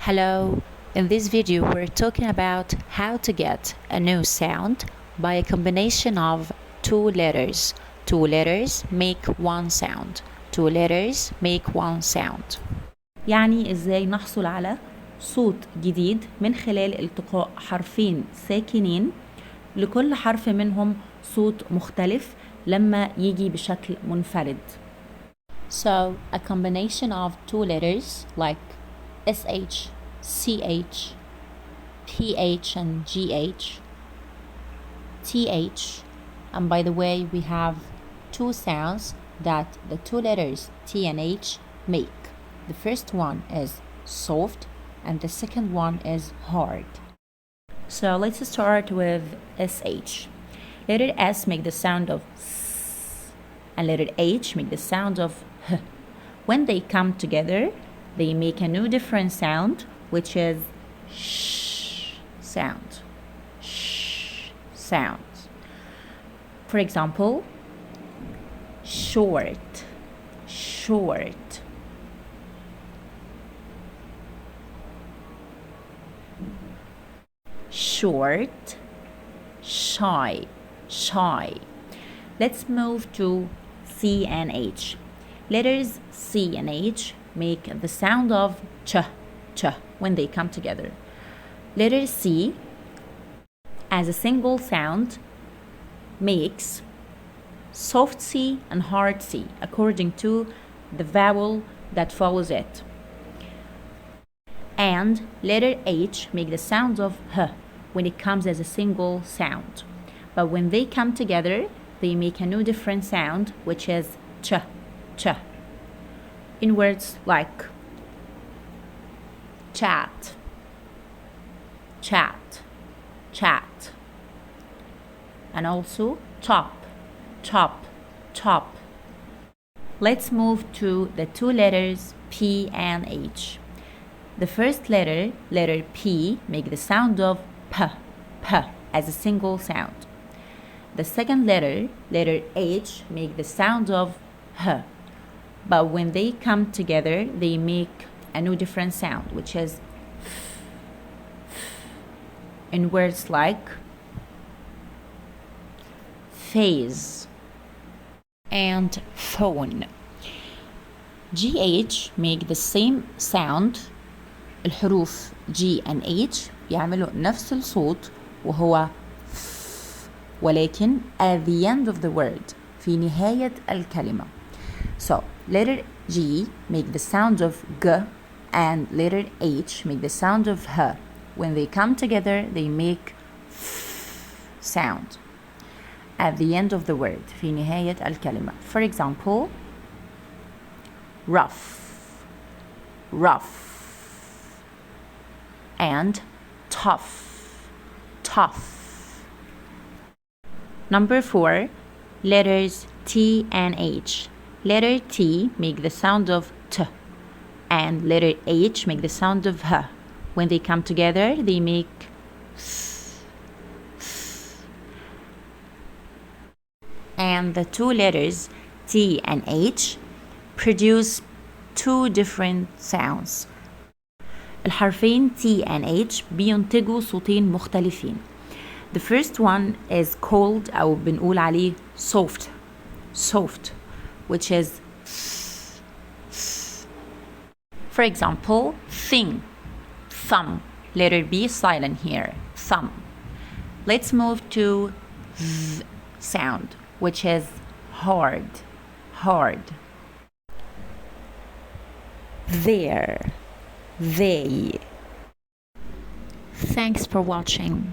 Hello, in this video we're talking about how to get a new sound by a combination of two letters. Two letters make one sound. Two letters make one sound. يعني إزاي نحصل على صوت جديد من خلال التقاء حرفين ساكنين لكل حرف منهم صوت مختلف لما يجي بشكل منفرد. So, a combination of two letters like SH, CH, PH and GH, TH, and by the way we have two sounds that the two letters T and H make. The first one is soft and the second one is hard. So let's start with SH. Letter S make the sound of S and letter H make the sound of H. When they come together, they make a new different sound, which is sh sound. Sh sound. For example, short, short. Short, shy, shy. Let's move to C and H. Letters C and H make the sound of ch, ch when they come together. Letter C, as a single sound, makes soft C and hard C according to the vowel that follows it. And letter H make the sound of H when it comes as a single sound. But when they come together, they make a new different sound, which is ch, ch. In words like chat, chat, chat. And also top, top, top. Let's move to the two letters P and H. The first letter, letter P, make the sound of P, P, as a single sound. The second letter, letter H, make the sound of H. But when they come together, they make a new different sound, which is in words like phase and phone. GH make the same sound. الحروف G and H يعملوا نفس الصوت وهو ولكن at the end of the word في نهاية الكلمة. So letter G make the sound of G and letter H make the sound of H. When they come together they make sound at the end of the word في نهاية الكلمة. For example, rough, rough. And tough, tough. Number 4, letters T and H. Letter T make the sound of T and letter H make the sound of H. When they come together, they make and the two letters T and H produce two different sounds. الحرفين T and H بينتجوا صوتين مختلفين. The first one is called أو بنقول عليه soft, soft, which is for example, thing, thumb, letter B silent here, thumb. Let's move to Z sound, which is hard, hard. There. They. Thanks for watching.